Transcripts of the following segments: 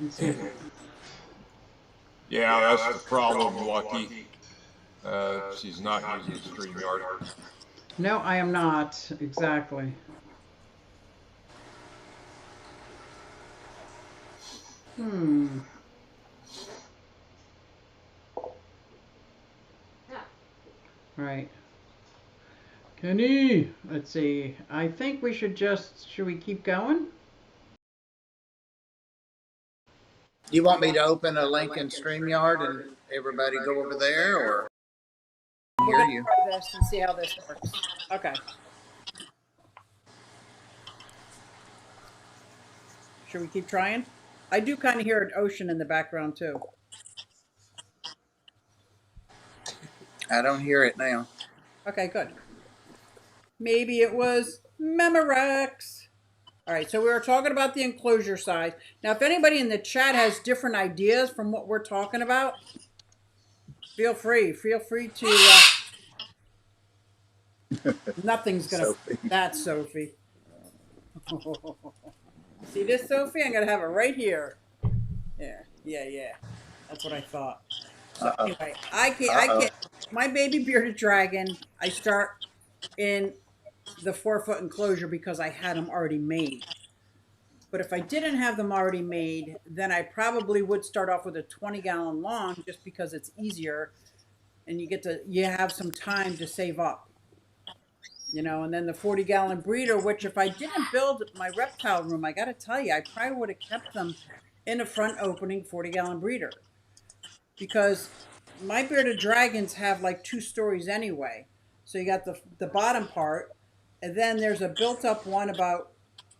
Let's see. Yeah, that's the problem, Lucky. She's not using StreamYard. No, I am not. Exactly. Hmm. Right. Kenny, let's see. I think we should we keep going? Do you want me to open a link in StreamYard and everybody go over there, or We're hear going to you? try this and see how this works. Okay. Should we keep trying? I do kind of hear an ocean in the background too. I don't hear it now. Okay, good. Maybe it was Memorex. All right, so we were talking about the enclosure size. Now, if anybody in the chat has different ideas from what we're talking about, feel free. Feel free to. Nothing's gonna. Sophie. That's Sophie. See this, Sophie? I'm gonna have it right here. Yeah, yeah, yeah. That's what I thought. So Uh-oh. anyway, I Uh-oh. can't. My baby bearded dragon. I start in the 4 foot enclosure because I had them already made. But if I didn't have them already made, then I probably would start off with a 20-gallon lawn just because it's easier, and you have some time to save up. And then the 40-gallon breeder, which if I didn't build my reptile room, I got to tell you, I probably would have kept them in a front opening 40-gallon breeder, because my bearded dragons have like 2 stories anyway. So you got the bottom part, and then there's a built up one about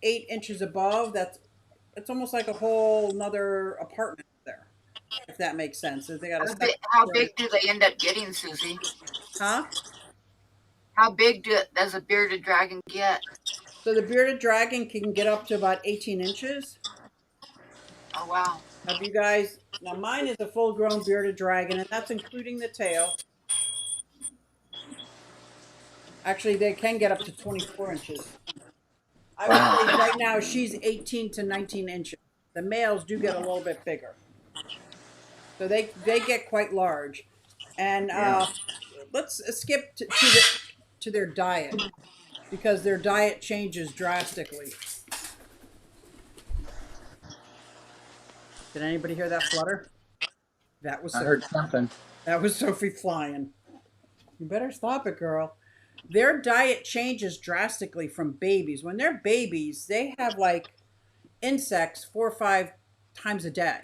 8 inches above. It's almost like a whole nother apartment there, if that makes sense. So they got a second How story. big do they end up getting, Susie? Huh? How big does a bearded dragon get? So the bearded dragon can get up to about 18 inches. Oh, wow. Have you guys? Now mine is a full-grown bearded dragon, and that's including the tail. Actually, they can get up to 24 inches. I would say right now she's 18 to 19 inches. The males do get a little bit bigger, so they get quite large. And Yeah. let's skip to their diet, because their diet changes drastically. Did anybody hear that flutter? That was I Sophie. heard something. That was Sophie flying. You better stop it, girl. Their diet changes drastically from babies. When they're babies, they have like insects 4 or 5 times a day,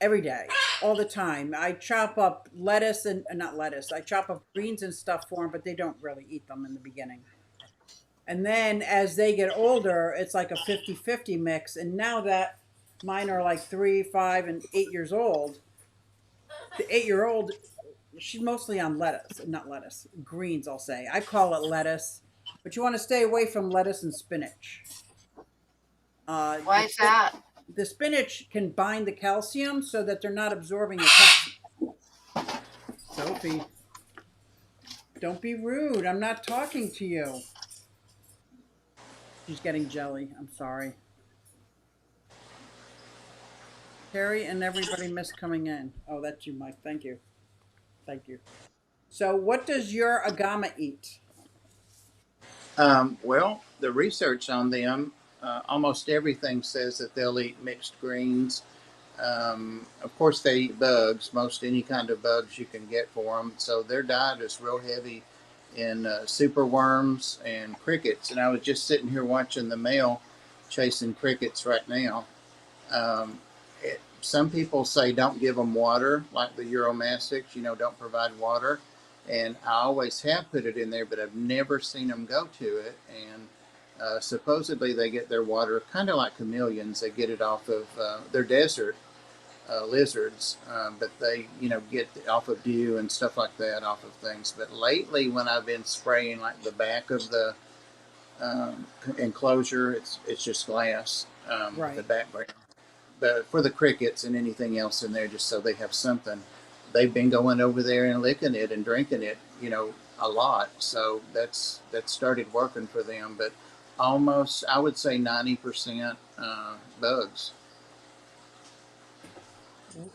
every day, all the time. I chop up lettuce and not lettuce. I chop up greens and stuff for them, but they don't really eat them in the beginning. And then as they get older, it's like a 50-50 mix. And now that mine are like 3, 5, and 8 years old, the 8-year-old, she's mostly on lettuce, not lettuce, greens, I'll say. I call it lettuce, but you want to stay away from lettuce and spinach. Why is that? The spinach can bind the calcium so that they're not absorbing the calcium. Sophie, don't be rude. I'm not talking to you. She's getting jelly. I'm sorry. Terry and everybody missed coming in. Oh, that's you, Mike. Thank you. Thank you. So what does your agama eat? Well, the research on them, almost everything says that they'll eat mixed greens. Of course, they eat bugs, most any kind of bugs you can get for them. So their diet is real heavy in super worms and crickets. And I was just sitting here watching the male chasing crickets right now. Some people say don't give them water, like the Euromastics, don't provide water. And I always have put it in there, but I've never seen them go to it. And supposedly they get their water kind of like chameleons. They get it off of their desert lizards, but they, get off of dew and stuff like that off of things. But lately, when I've been spraying like the back of the enclosure, it's just glass, Right. the background. But for the crickets and anything else in there, just so they have something, they've been going over there and licking it and drinking it, a lot. So that started working for them. But almost, I would say 90% bugs.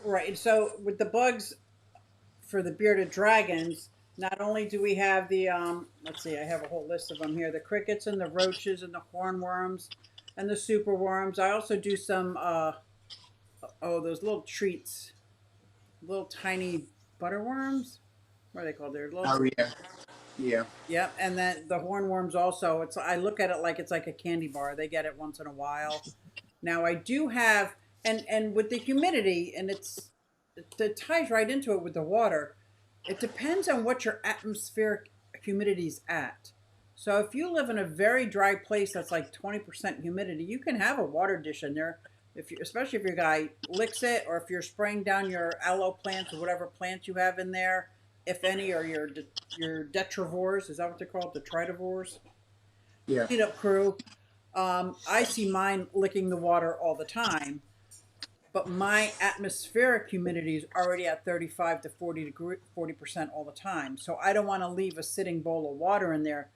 Right. So with the bugs for the bearded dragons, not only do we have the let's see, I have a whole list of them here: the crickets and the roaches and the hornworms and the super worms. I also do some oh, those little treats, little tiny butterworms. What are they called? They're little. Oh yeah, yeah. Yep, and then the hornworms also. It's I look at it like it's like a candy bar. They get it once in a while. Now I do have, and with the humidity, and it ties right into it with the water. It depends on what your atmospheric humidity's at. So if you live in a very dry place that's like 20% humidity, you can have a water dish in there. If you, especially if your guy licks it, or if you're spraying down your aloe plants or whatever plants you have in there, if any, or your detrivores, is that what they're called? Detritivores? Yeah. Cleanup crew. I see mine licking the water all the time, but my atmospheric humidity is already at 35 to 40% all the time. So I don't want to leave a sitting bowl of water in there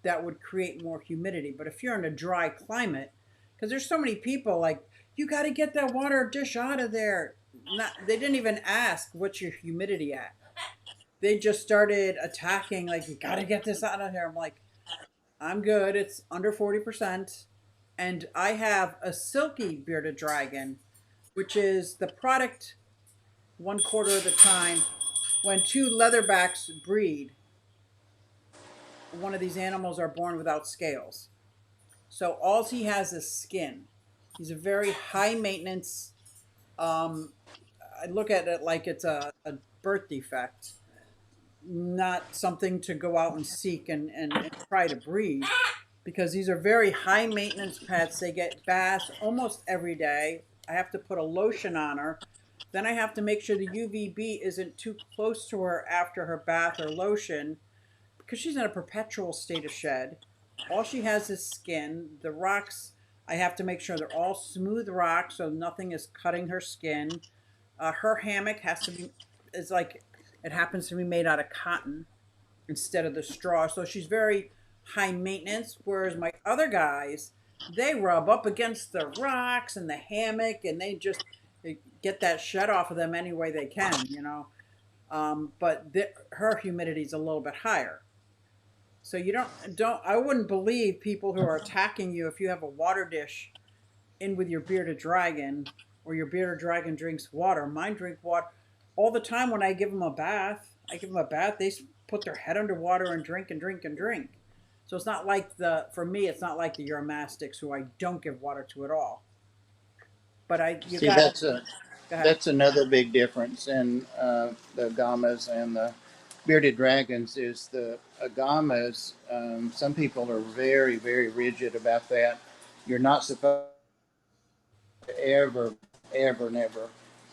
that would create more humidity. But if you're in a dry climate, because there's so many people like, you got to get that water dish out of there. Not, they didn't even ask what's your humidity at. They just started attacking like, you got to get this out of here. I'm like, I'm good. It's under 40%. And I have a silky bearded dragon, which is the product 1/4 of the time when two leatherbacks breed. One of these animals are born without scales. So all he has is skin. He's a very high maintenance. Um, I look at it like it's a birth defect, not something to go out and seek and try to breed, because these are very high maintenance pets. They get baths almost every day. I have to put a lotion on her. Then I have to make sure the UVB isn't too close to her after her bath or lotion, because she's in a perpetual state of shed. All she has is skin. The rocks, I have to make sure they're all smooth rocks so nothing is cutting her skin. Her hammock has to be, is like, it happens to be made out of cotton instead of the straw. So she's very high maintenance. Whereas my other guys, they rub up against the rocks and the hammock, and they get that shed off of them any way they can. But her humidity is a little bit higher. So you don't I wouldn't believe people who are attacking you if you have a water dish in with your bearded dragon, or your bearded dragon drinks water. Mine drink water all the time. When I give them a bath, they put their head underwater and drink and drink and drink. So it's not like for me, it's not like the Uromastics, who I don't give water to at all. But you See, gotta go ahead. that's another big difference in the agamas and the bearded dragons is the agamas. Some people are very, very rigid about that. You're not supposed to ever, never,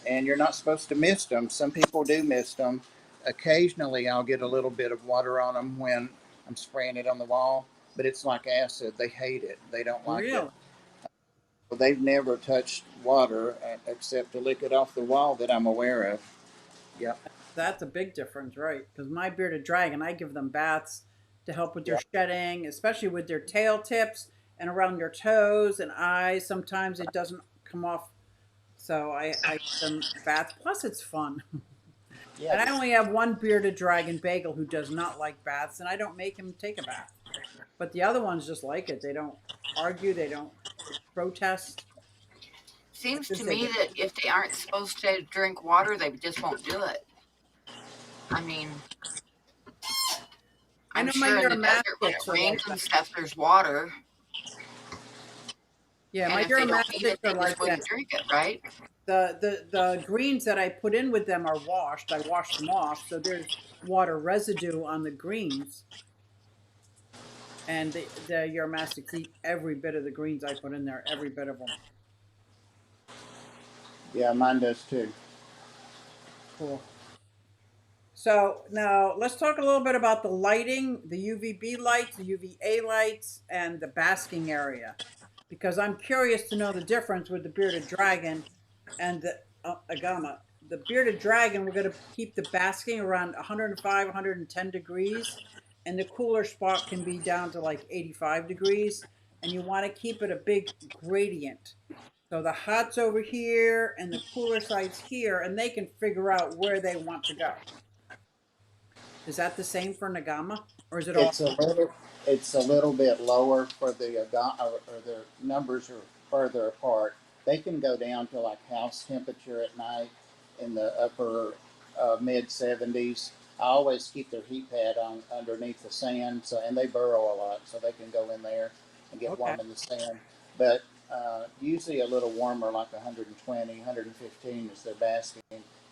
and you're not supposed to mist them. Some people do mist them. Occasionally, I'll get a little bit of water on them when I'm spraying it on the wall, but it's like acid. They hate it. They don't like it. Real. Well, they've never touched water except to lick it off the wall that I'm aware of. Yep. That's a big difference, right? Because my bearded dragon, I give them baths to help with their Yep. shedding, especially with their tail tips and around their toes and eyes. Sometimes it doesn't come off, so I give them baths. Plus, it's fun. Yeah. And I only have one bearded dragon, Bagel, who does not like baths, and I don't make him take a bath. But the other ones just like it. They don't argue. They don't protest. Seems to Just they me get. that if they aren't supposed to drink water, they just won't do it. I mean, I I'm know my sure in the desert when it Uromastics are like rains and that. stuff, there's water, Yeah, and my if they don't need Uromastics it, are they just like that. wouldn't drink it, right? The greens that I put in with them are washed. I wash them off, so there's water residue on the greens, and the Uromastics eat every bit of the greens I put in there, every bit of them. Yeah, mine does too. Cool. So now let's talk a little bit about the lighting, the UVB lights, the UVA lights, and the basking area, because I'm curious to know the difference with the bearded dragon and the agama. The bearded dragon, we're going to keep the basking around 105, 110 degrees, and the cooler spot can be down to like 85 degrees, and you want to keep it a big gradient. So the hot's over here and the cooler side's here, and they can figure out where they want to go. Is that the same for Nagama, or is it all? It's a little, it's a little bit lower for the or the numbers are further apart. They can go down to like house temperature at night in the upper mid 70s. I always keep their heat pad on underneath the sand, so and they burrow a lot, so they can go in there and get Okay, warm in the sand. But usually a little warmer, like 120, 115 is their basking,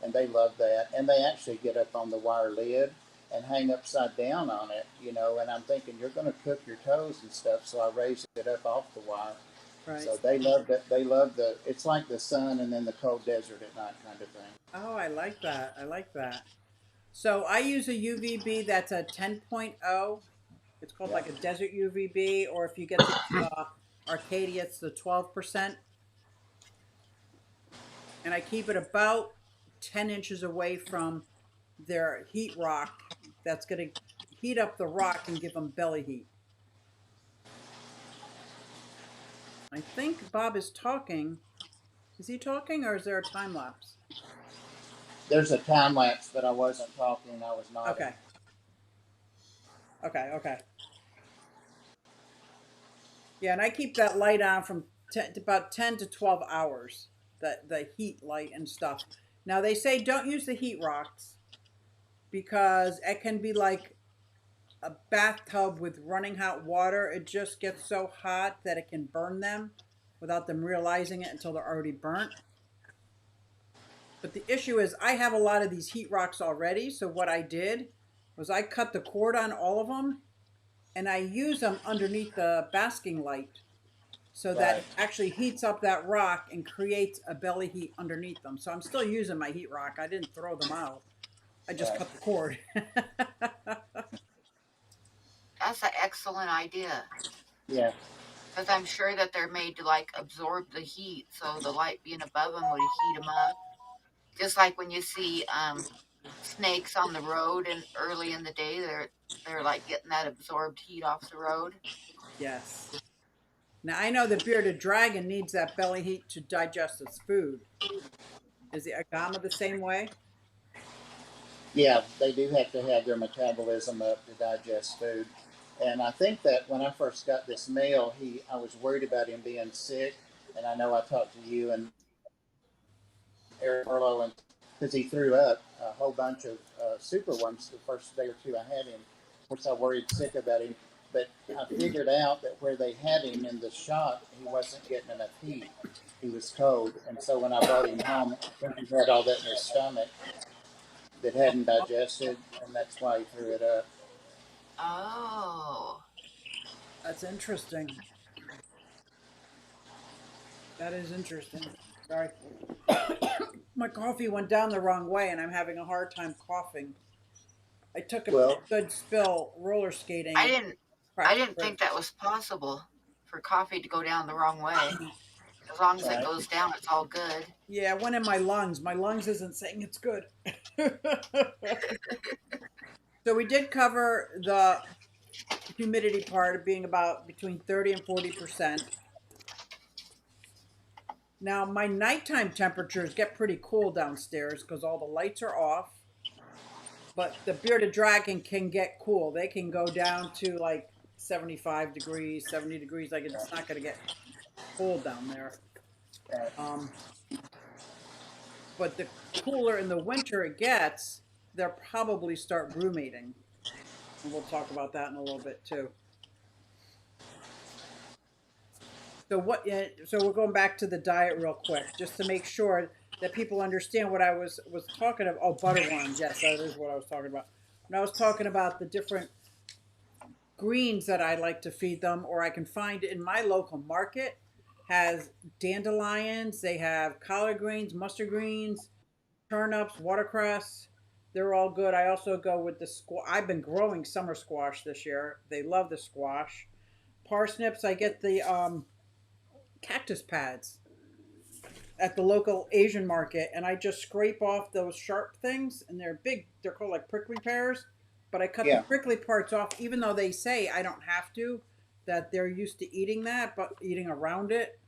and they love that. And they actually get up on the wire lid and hang upside down on it, you know. And I'm thinking you're going to cook your toes and stuff, so I raise it up off the wire. right. So they love that. They love the. It's like the sun and then the cold desert at night kind of thing. Oh, I like that. I like that. So I use a UVB that's a 10.0. It's called Yeah, like a desert UVB, or if you get the Arcadia, it's the 12%. And I keep it about 10 inches away from their heat rock that's going to heat up the rock and give them belly heat. I think Bob is talking. Is he talking or is there a time lapse? there's a time lapse, but I wasn't talking. I was nodding. Okay. Okay. Okay. Yeah, and I keep that light on from about 10 to 12 hours, the heat light and stuff. Now, they say don't use the heat rocks because it can be like a bathtub with running hot water. It just gets so hot that it can burn them without them realizing it until they're already burnt. But the issue is, I have a lot of these heat rocks already. So, what I did was I cut the cord on all of them and I use them underneath the basking light so that Right. it actually heats up that rock and creates a belly heat underneath them. So I'm still using my heat rock. I didn't throw them out. I just Right. cut the cord. That's an excellent idea. Yeah. Because I'm sure that they're made to like absorb the heat, so the light being above them would heat them up. Just like when you see snakes on the road and early in the day, they're like getting that absorbed heat off the road. Yes. Now I know the bearded dragon needs that belly heat to digest its food. Is the agama the same way? Yeah, they do have to have their metabolism up to digest food. And I think that when I first got this male, I was worried about him being sick. And I know I talked to you and Eric Merlo, and because he threw up a whole bunch of super ones the first day or two I had him, which I worried sick about him. But I figured out that where they had him in the shop, he wasn't getting enough heat. He was cold, and so when I brought him home, I think he had all that in his stomach that hadn't digested, and that's why he threw it up. Oh, That's interesting. That is interesting. Sorry. My coffee went down the wrong way and I'm having a hard time coughing. I took a Well, good spill roller skating I and didn't I cracked didn't the rib. think that was possible for coffee to go down the wrong way. As long as it right. goes down, it's all good. Yeah, it went in my lungs. My lungs isn't saying it's good. So we did cover the humidity part of being about between 30 and 40%. Now, my nighttime temperatures get pretty cool downstairs because all the lights are off. But the bearded dragon can get cool. They can go down to like 75 degrees, 70 degrees. Like it's not going to get cold down there. Right. Um, but the cooler in the winter it gets, they'll probably start brumating. And we'll talk about that in a little bit too. So what? So we're going back to the diet real quick, just to make sure that people understand what I was talking about. Oh, butterworms. Yes, that is what I was talking about. When I was talking about the different greens that I like to feed them, or I can find in my local market, has dandelions. They have collard greens, mustard greens, turnips, watercress. They're all good. I also go with the squash. I've been growing summer squash this year. They love the squash. Parsnips. I get the cactus pads at the local Asian market, and I just scrape off those sharp things, and they're big. They're called like prickly pears, but I cut the Yeah. prickly parts off, even though they say I don't have to. That they're used to eating that, but eating around it.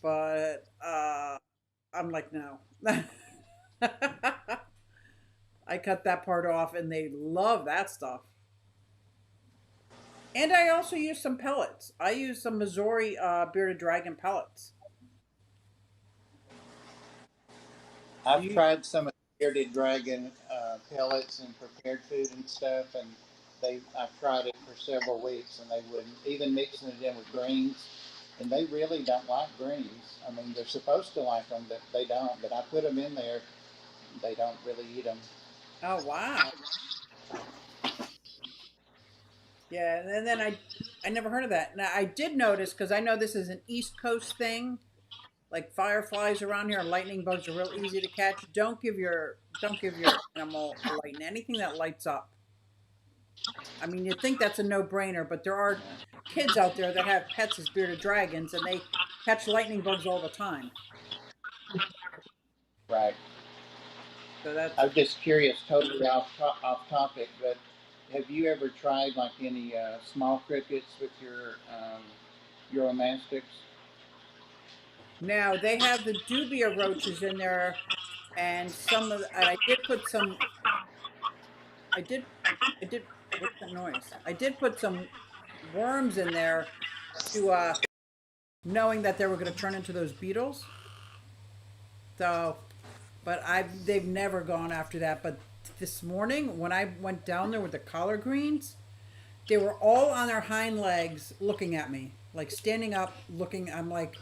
but I'm like, no. I cut that part off, and they love that stuff. And I also use some pellets. I use some Missouri bearded dragon pellets. Do I've you? tried some of the bearded dragon pellets and prepared food and stuff, and I've tried it for several weeks, and they wouldn't even mixing it in with greens, and they really don't like greens. I mean, they're supposed to like them, but they don't. But I put them in there, they don't really eat them. Oh wow. Yeah, and then I never heard of that. Now I did notice because I know this is an East Coast thing. Like fireflies around here and lightning bugs are real easy to catch. Don't give your animal a light anything that lights up. I mean, you'd think that's a no-brainer, but there are kids out there that have pets as bearded dragons and they catch lightning bugs all the time. Right. So that's I'm just curious, totally off topic, but have you ever tried like any small crickets with your Uromastics? now they have the dubia roaches in there, and and I did put some. I did. I did. What's that noise? I did put some worms in there to knowing that they were going to turn into those beetles. So, but they've never gone after that. But this morning when I went down there with the collard greens, they were all on their hind legs looking at me, like standing up, looking. I'm like,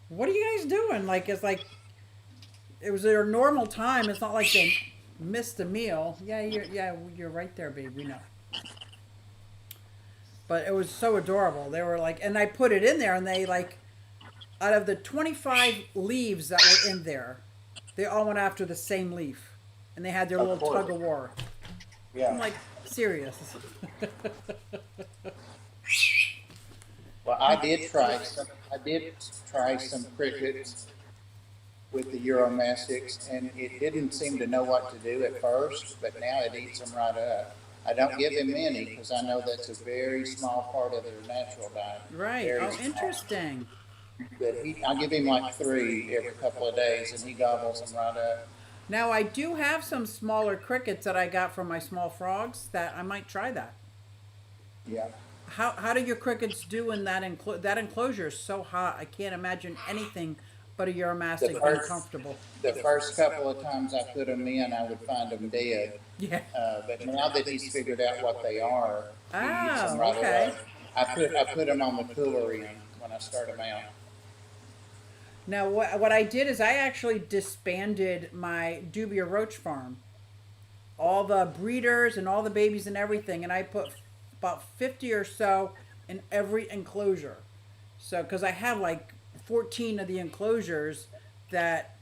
what are you guys doing? Like it's like it was their normal time. It's not like they missed a meal. Yeah, you're right there, babe. We know. But it was so adorable. They were like, and I put it in there, and they like out of the 25 leaves that were in there, they all went after the same leaf, and they had their Of little course. tug of war. I'm Yeah. like, serious. Well, I did try some crickets with the Uromastics, and it didn't seem to know what to do at first, but now it eats them right up. I don't give him many because I know that's a very small part of their natural diet, Right. very Oh, small. interesting. But I give him like three every couple of days, and he gobbles them right up. Now I do have some smaller crickets that I got from my small frogs that I might try that. Yeah. How do your crickets do in that enclosure is so hot? I can't imagine anything but a The Euromastic being first comfortable. the first couple of times I put them in, I would find them dead. Yeah. But now that he's figured out what they are, he eats them Oh, right okay. away. I put them on the cooler end when I start them out. Now what I did is I actually disbanded my Dubia Roach farm, all the breeders and all the babies and everything, and I put about 50 or so in every enclosure. So because I have like 14 of the enclosures that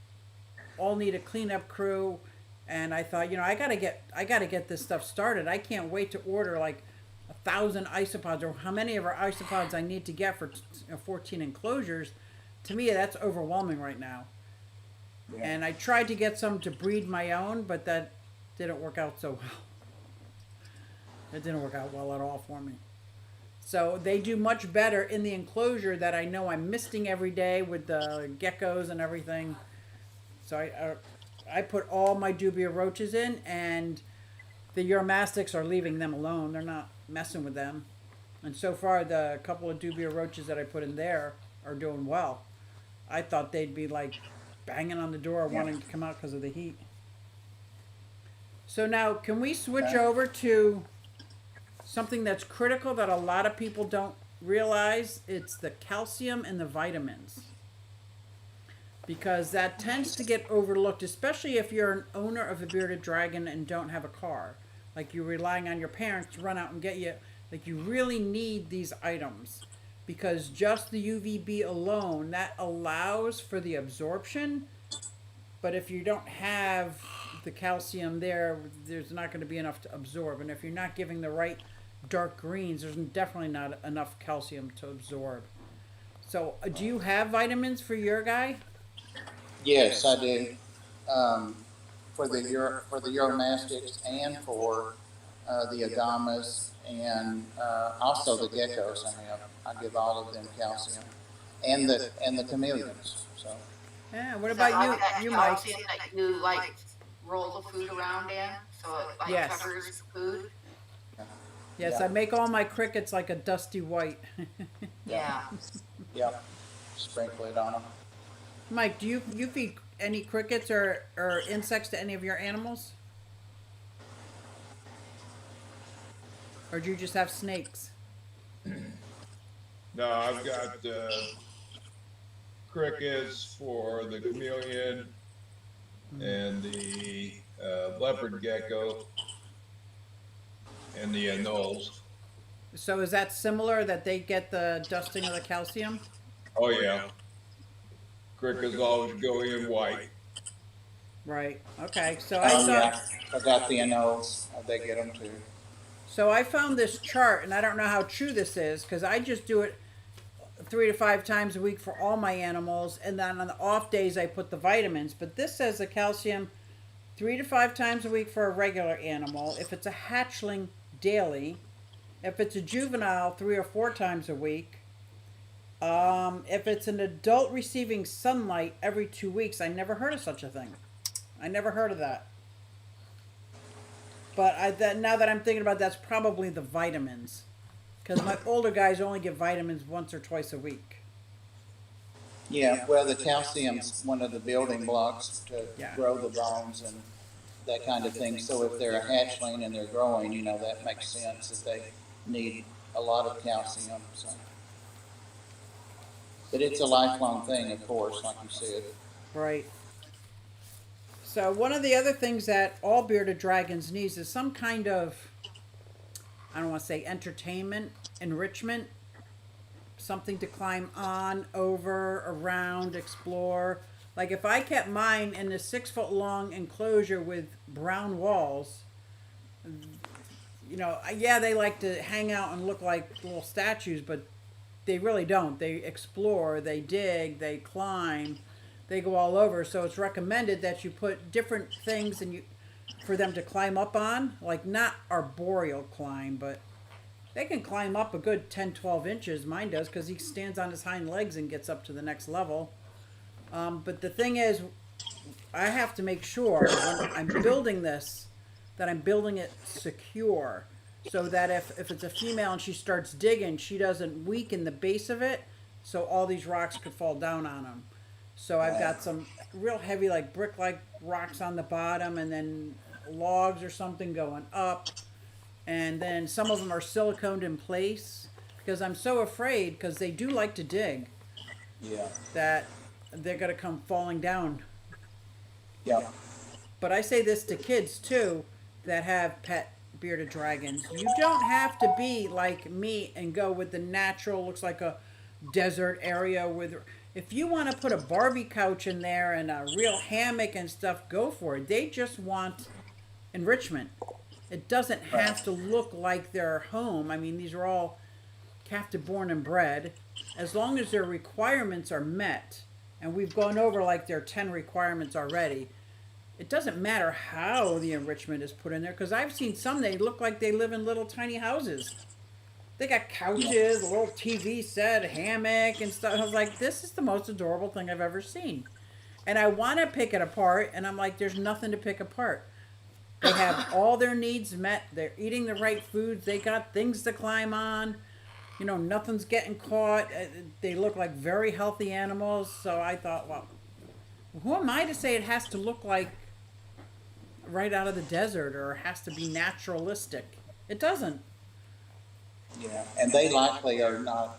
all need a cleanup crew, and I thought, I gotta get this stuff started. I can't wait to order like 1,000 isopods or how many of our isopods I need to get for 14 enclosures. To me, that's overwhelming right now. Yeah. And I tried to get some to breed my own, but that didn't work out so well. It didn't work out well at all for me. So they do much better in the enclosure that I know I'm misting every day with the geckos and everything. So I put all my dubia roaches in, and the Uromastics are leaving them alone. They're not messing with them. And so far, the couple of dubia roaches that I put in there are doing well. I thought they'd be like banging on the door Yeah. wanting to come out because of the heat. So now, can we switch Okay. over to something that's critical that a lot of people don't realize? It's the calcium and the vitamins. Because that tends to get overlooked, especially if you're an owner of a bearded dragon and don't have a car. Like you're relying on your parents to run out and get you. Like you really need these items because just the UVB alone that allows for the absorption. But if you don't have the calcium there's not going to be enough to absorb. And if you're not giving the right dark greens, there's definitely not enough calcium to absorb. So, do you have vitamins for your guy? Yes, I do. Um, for the Uromastics and for the Adamas and also the geckos. I mean, I give all of them calcium. and the chameleons. So Yeah. What Is that about like you, that you Mike? calcium that you like roll the food around in so it like Yes. covers the food? Yes, yeah, I make all my crickets like a dusty white. yeah, Yeah. yeah. Sprinkle it on them. Mike, do you feed any crickets or insects to any of your animals? Or do you just have snakes? No, I've got crickets for the chameleon and the leopard gecko and the anoles. So is that similar that they get the dusting of the calcium? Oh yeah, crickets always go in white. Right. Okay. Oh yeah, I got the anoles. They get them too. So I found this chart, and I don't know how true this is because I just do it 3 to 5 times a week for all my animals, and then on the off days I put the vitamins. But this says the calcium 3 to 5 times a week for a regular animal. If it's a hatchling, daily. If it's a juvenile, 3 or 4 times a week. If it's an adult receiving sunlight every 2 weeks, I never heard of such a thing. I never heard of that. But now that I'm thinking about it, that's probably the vitamins. Because my older guys only get vitamins once or twice a week. Yeah, well, the calcium's one of the building blocks to Yeah. grow the bones and that kind of thing. So if they're a hatchling and they're growing, that makes sense that they need a lot of calcium. So, but it's a lifelong thing, of course, like you said. Right. So one of the other things that all bearded dragons needs is some kind of, I don't want to say entertainment, enrichment, something to climb on, over, around, explore. Like if I kept mine in a 6 foot long enclosure with brown walls, yeah, they like to hang out and look like little statues, but they really don't. They explore, they dig, they climb, they go all over. So it's recommended that you put different things for them to climb up on, like not arboreal climb, but they can climb up a good 10, 12 inches. Mine does because he stands on his hind legs and gets up to the next level. But the thing is, I have to make sure when I'm building this that I'm building it secure so that if it's a female and she starts digging, she doesn't weaken the base of it so all these rocks could fall down on them. So I've got some real heavy, like brick like rocks on the bottom, and then logs or something going up. And then some of them are siliconed in place because I'm so afraid, because they do like to dig, Yeah, that they're going to come falling down. yeah, But I say this to kids too that have pet bearded dragons. You don't have to be like me and go with the natural, looks like a desert area with. If you want to put a Barbie couch in there and a real hammock and stuff, go for it. They just want enrichment. It doesn't have to look like their home. I mean, these are all captive born and bred. As long as their requirements are met, and we've gone over like their 10 requirements already, it doesn't matter how the enrichment is put in there, because I've seen some, they look like they live in little tiny houses. They got couches, a little TV set, a hammock and stuff. I was like, this is the most adorable thing I've ever seen. And I want to pick it apart, and I'm like, there's nothing to pick apart. They have all their needs met. They're eating the right foods. They got things to climb on. Nothing's getting caught. They look like very healthy animals. So I thought, well, who am I to say it has to look like right out of the desert or has to be naturalistic? It doesn't. yeah. And they likely are not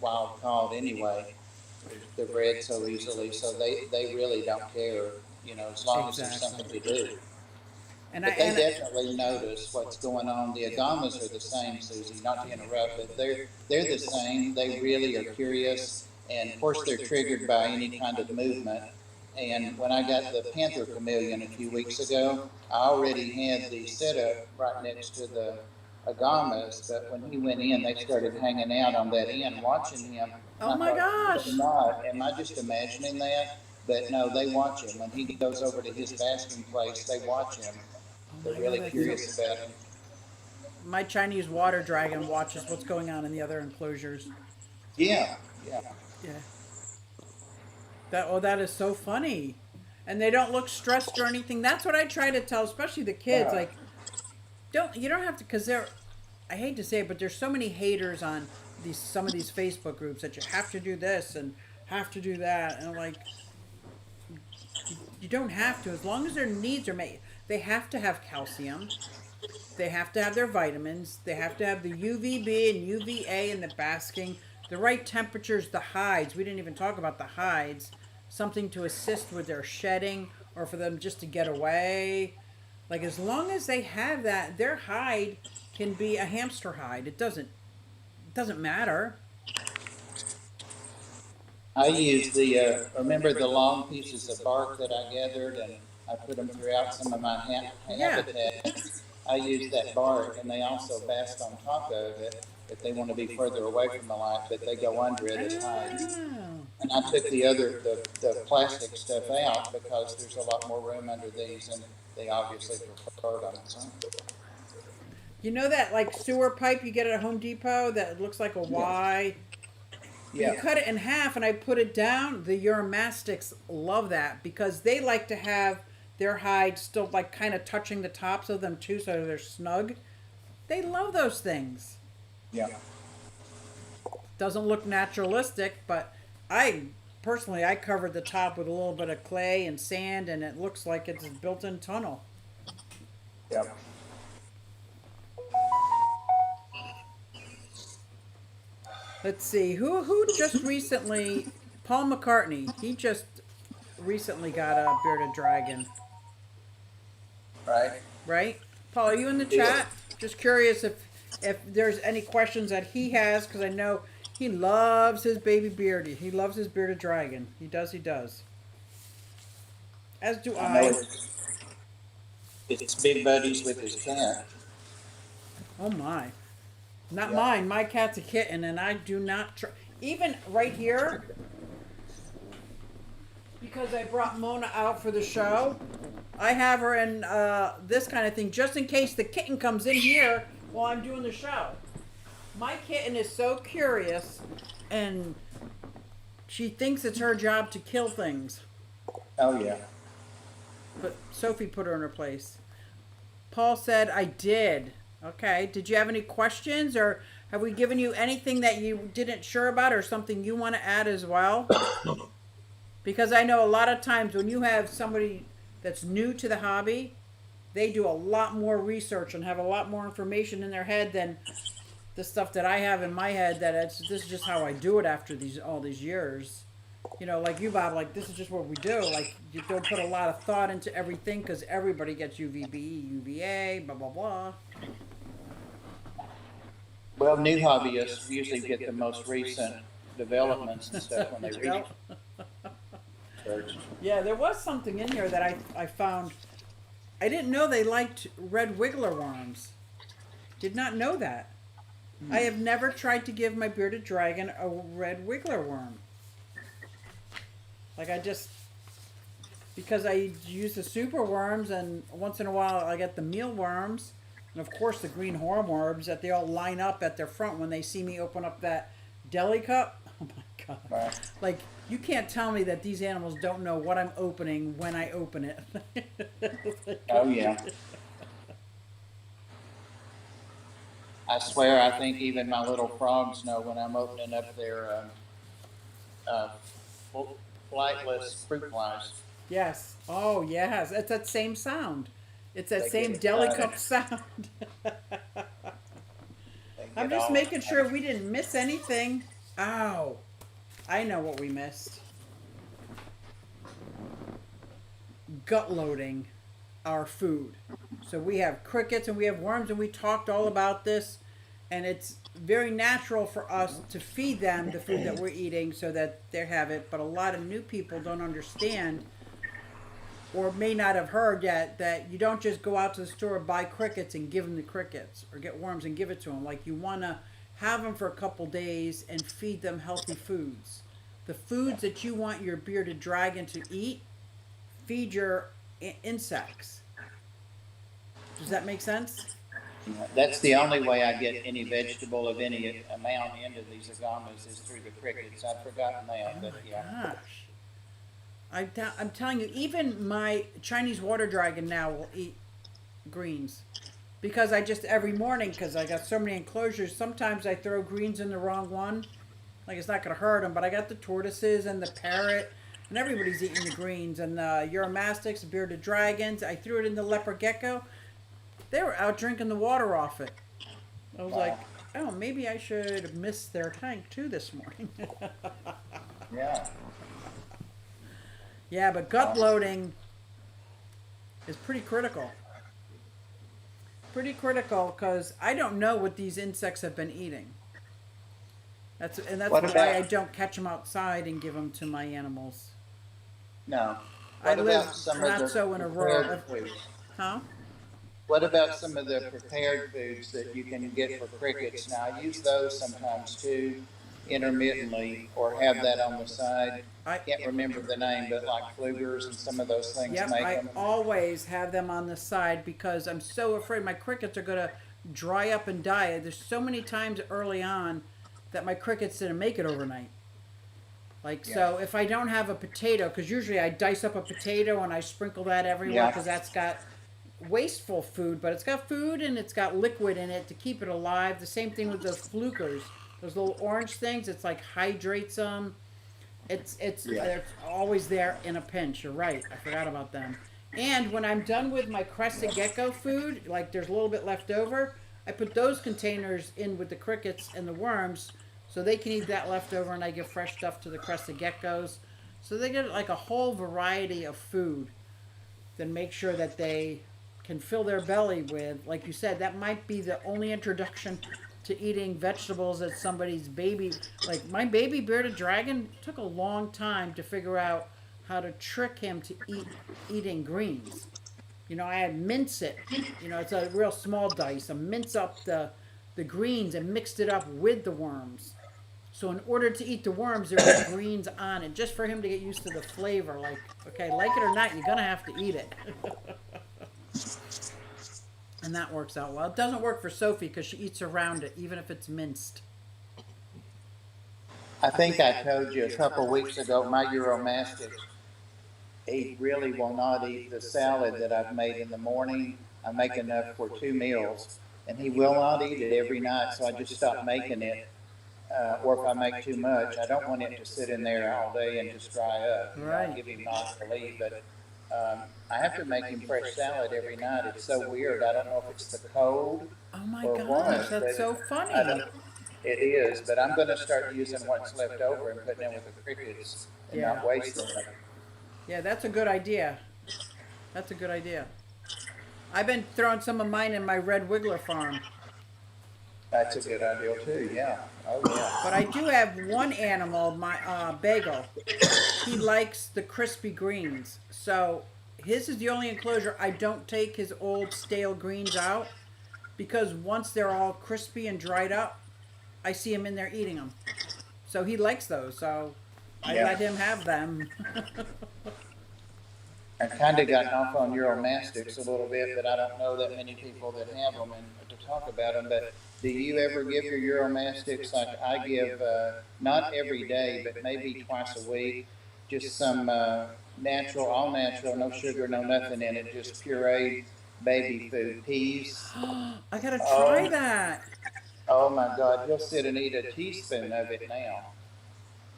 wild caught anyway. They're bred so easily, so they really don't care, as long as there's something to do. And But they definitely notice what's going on. The agamas are the same, Susie, not to interrupt, but they're the same. They really are curious, and of course they're triggered by any kind of movement. And when I got the panther chameleon a few weeks ago, I already had the setup right next to the agamas, but when he went in, they started hanging out on that end watching him. oh And I my thought, gosh. not, am I just imagining that? But no, they watch him. When he goes over to his basking place, they watch him. They're really curious about him. My Chinese water dragon watches what's going on in the other enclosures. Yeah, yeah. Yeah. That is so funny. And they don't look stressed or anything. That's what I try to tell, especially the kids. Like, you don't have to, because they're, I hate to say it, but there's so many haters on these some of these Facebook groups that you have to do this and have to do that, and I'm like, you don't have to, as long as their needs are made. They have to have calcium. They have to have their vitamins. They have to have the UVB and UVA and the basking, the right temperatures, the hides. We didn't even talk about the hides. Something to assist with their shedding or for them just to get away. Like, as long as they have that, their hide can be a hamster hide. It doesn't matter. I use the, remember the long pieces of bark that I gathered and I put them throughout some of my Yeah. habitat. I use that bark and they also bask on top of it if they want to be further away from the light, but they go under it as hides. Oh. And I took the plastic stuff out because there's a lot more room under these and they obviously prefer them. So. You know that like sewer pipe you get at Home Depot that looks like a Y? You Yeah. cut it in half and I put it down. The Uromastics love that because they like to have their hide still like kind of touching the tops of them too, so they're snug. They love those things. Yeah. Doesn't look naturalistic, but I personally I covered the top with a little bit of clay and sand, and it looks like it's a built-in tunnel. Yeah. Let's see who just recently. Paul McCartney. He just recently got a bearded dragon, Right. right? Paul, are you in the Yeah. chat? Just curious if there's any questions that he has, because I know he loves his baby beardy. He loves his bearded dragon. He does. He does. As do I know I. it's big buddies with his cat. Oh my. Not Yeah. mine. My cat's a kitten, and I do not try. Even right here, because I brought Mona out for the show, I have her in this kind of thing just in case the kitten comes in here while I'm doing the show. My kitten is so curious, and she thinks it's her job to kill things. Oh yeah. But Sophie put her in her place. Paul said, I did. Okay. Did you have any questions, or have we given you anything that you didn't sure about, or something you want to add as well? Because I know a lot of times when you have somebody that's new to the hobby, they do a lot more research and have a lot more information in their head than the stuff that I have in my head. That this is just how I do it after all these years. You know, like you, Bob. Like, this is just what we do. Like, you don't put a lot of thought into everything because everybody gets UVB, UVA, blah blah blah. Well, new hobbyists usually get the most recent developments and stuff when they read it. Yeah, there was something in here that I found. I didn't know they liked red wiggler worms. Did not know that. I have never tried to give my bearded dragon a red wiggler worm. Like, I just, because I use the super worms, and once in a while I get the mealworms, and of course the green hornworms that they all line up at their front when they see me open up that deli cup. Oh my god! Right. Like, you can't tell me that these animals don't know what I'm opening when I open it. Oh yeah. I swear, I think even my little frogs know when I'm opening up their uh, flightless fruit flies. Yes. Oh yes. It's that same sound. It's that They same get deli excited. cup sound. They I'm get just all making sure excited. we didn't miss anything. Ow. I know what we missed. Gut loading our food. So we have crickets and we have worms, and we talked all about this, and it's very natural for us to feed them the food that we're eating so that they have it, but a lot of new people don't understand or may not have heard yet that you don't just go out to the store, buy crickets and give them the crickets, or get worms and give it to them. Like, you want to have them for a couple days and feed them healthy foods. The foods that you want your bearded dragon to eat, feed your insects. Does that make sense? That's the only way I get any vegetable of any amount into these agamas is through the crickets. I'd forgotten that, Oh but my yeah. gosh. I'm telling you, even my Chinese water dragon now will eat greens because I just every morning because I got so many enclosures. Sometimes I throw greens in the wrong one, like it's not gonna hurt them. But I got the tortoises and the parrot, and everybody's eating the greens and the Uromastyx, bearded dragons. I threw it in the leopard gecko. They were out drinking the water off it. I was Wow. like, oh, maybe I should miss their tank too this morning. Yeah. Yeah, but gut bloating is pretty critical. Pretty critical because I don't know what these insects have been eating. That's What why I about don't catch them outside and give them to my animals. no? I What live about some of not the so in a rural. prepared foods? Huh? What about some of the prepared foods that you can get for crickets? Now, I use those sometimes too, intermittently, or have that on the side. I Can't remember the name, but like Flugers and some of those things Yep, make I them. always have them on the side because I'm so afraid my crickets are gonna dry up and die. There's so many times early on that my crickets didn't make it overnight. Like Yeah. so, if I don't have a potato, because usually I dice up a potato and I sprinkle that everywhere Yeah. because that's got wasteful food, but it's got food and it's got liquid in it to keep it alive. The same thing with those flukers, those little orange things. It's like hydrates them. Yeah. It's always there in a pinch. You're right. I forgot about them. And when I'm done with my crested gecko food, like there's a little bit left over, I put those containers in with the crickets and the worms, so they can eat that leftover, and I give fresh stuff to the crested geckos. So they get like a whole variety of food. Then make sure that they can fill their belly with, like you said, that might be the only introduction to eating vegetables that somebody's baby, like my baby bearded dragon, took a long time to figure out how to trick him to eating greens. I had mince it. It's a real small dice. I mince up the greens and mixed it up with the worms. So in order to eat the worms, there were greens on it, just for him to get used to the flavor. Like, okay, like it or not, you're gonna have to eat it. And that works out well. It doesn't work for Sophie because she eats around it, even if it's minced. I think I told you a couple weeks ago, my Uromastyx, he really will not eat the salad that I've made in the morning. I make enough for 2 meals, and he will not eat it every night, so I just stopped making it. Or if I make too much, I don't want it to sit in there all day and just dry up. Right. I give him nice relief, but I have to make him fresh salad every night. It's so weird. I don't know if it's the cold Oh my or gosh, what. that's so I funny. don't, it is, but I'm going to start using what's left over and putting it with the crickets and Yeah. not wasting it. Yeah, that's a good idea. That's a good idea. I've been throwing some of mine in my red wiggler farm. That's a good idea too. Yeah. Oh yeah. But I do have one animal, my bagel. He likes the crispy greens. So his is the only enclosure I don't take his old stale greens out because once they're all crispy and dried up, I see him in there eating them. So he likes those. So I Yeah. let him have them. I kind of gotten off on Uromastyx a little bit, but I don't know that many people that have them and to talk about them. But do you ever give your Uromastyx like I give, not every day, but maybe twice a week, just some natural, all natural, no sugar, no nothing in it, just pureed baby food, peas. I gotta try that. Oh my God, he'll sit and eat a teaspoon of it now.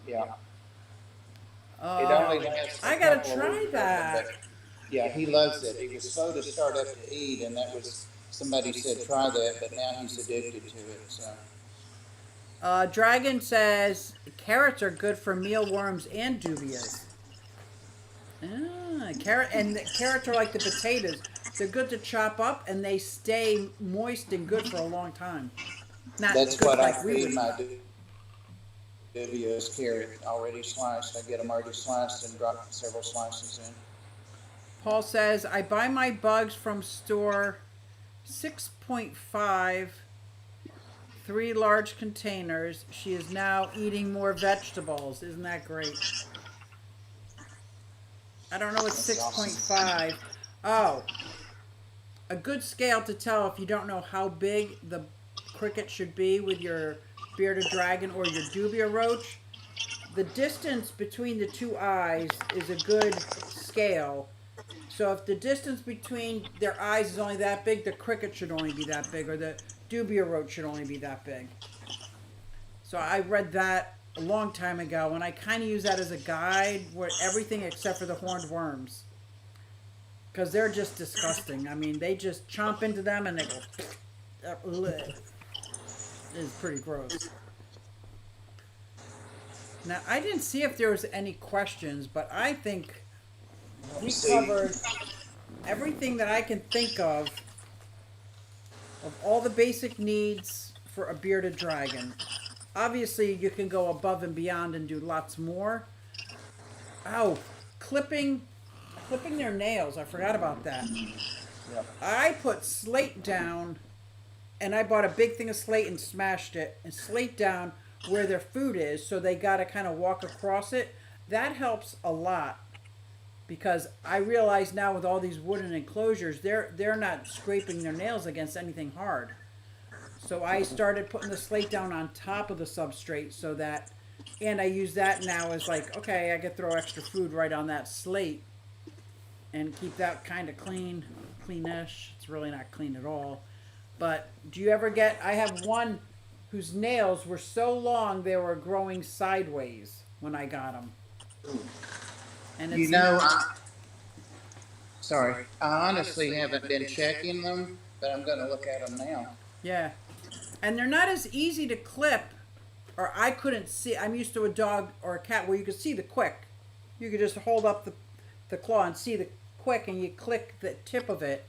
Yeah. It only lasts I a gotta couple of try weeks, that. but yeah, he loves it. He was slow to start up to eat, and that was somebody said try that, but now he's addicted to it. So Dragon says carrots are good for mealworms and dubias. Carrots are like the potatoes. They're good to chop up, and they stay moist and good for a long time. Not that's good what I like we would feed eat. my dubious carrot already sliced. I get them already sliced and drop several slices in. Paul says I buy my bugs from store 6.5, 3 large containers. She is now eating more vegetables. Isn't that great? I don't know what That's awesome. 6.5. Oh, a good scale to tell if you don't know how big the cricket should be with your bearded dragon or your dubia roach. the distance between the two eyes is a good scale. So if the distance between their eyes is only that big, the cricket should only be that big, or the dubia roach should only be that big. So I read that a long time ago, and I kind of use that as a guide with everything except for the horned worms, because they're just disgusting. I mean, they just chomp into them and they go. It's pretty gross. Now I didn't see if there was any questions, but I think we covered everything that I can think of all the basic needs for a bearded dragon. Obviously, you can go above and beyond and do lots more. Oh, clipping, clipping their nails. I forgot about that. Yep. I put slate down, and I bought a big thing of slate and smashed it, and slate down where their food is, so they got to kind of walk across it. That helps a lot, because I realize now with all these wooden enclosures, they're not scraping their nails against anything hard. So I started putting the slate down on top of the substrate so that, and I use that now as like, okay, I could throw extra food right on that slate and keep that kind of clean, cleanish. It's really not clean at all. But do you ever get, I have one whose nails were so long they were growing sideways when I got them. And it's You know, sorry, I honestly haven't been checking them, but I'm going to look at them now. yeah. And they're not as easy to clip, or I couldn't see. I'm used to a dog or a cat where you could see the quick. You could just hold up the claw and see the quick, and you click the tip of it.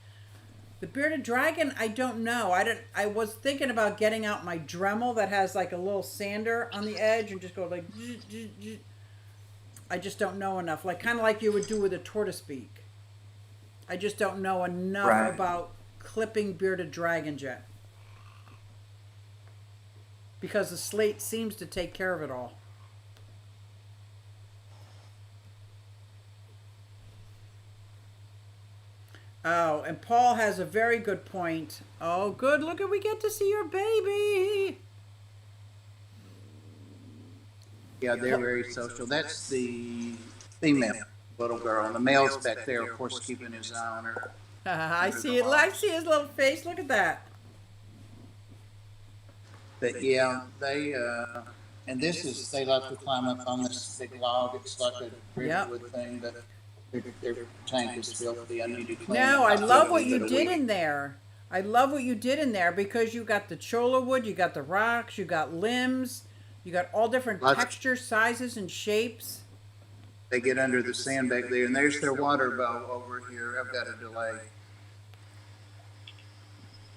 The bearded dragon, I don't know. I was thinking about getting out my Dremel that has like a little sander on the edge and just go like. Zzz, zzz, zzz. I just don't know enough. Like kind of like you would do with a tortoise beak. I just don't know enough Right. about clipping bearded dragons yet. Because the slate seems to take care of it all. Oh, and Paul has a very good point. Oh, good. Look at, we get to see your baby. Yeah, they're very social. That's the female little girl, and the male's back there, of course, keeping his eye on her. I see it. I see his little face. Look at that. But yeah, they and this is they like to climb up on this big log. It's like a redwood thing, but their tank is filthy. I need to clean it. No, I I'll love put a what you little bit a did week. in there. I love what you did in there because you got the cholla wood, you got the rocks, you got limbs, you got all different Lots- textures, sizes, and shapes. They get under the sand back there, and there's their water bowl over here. I've got a delay.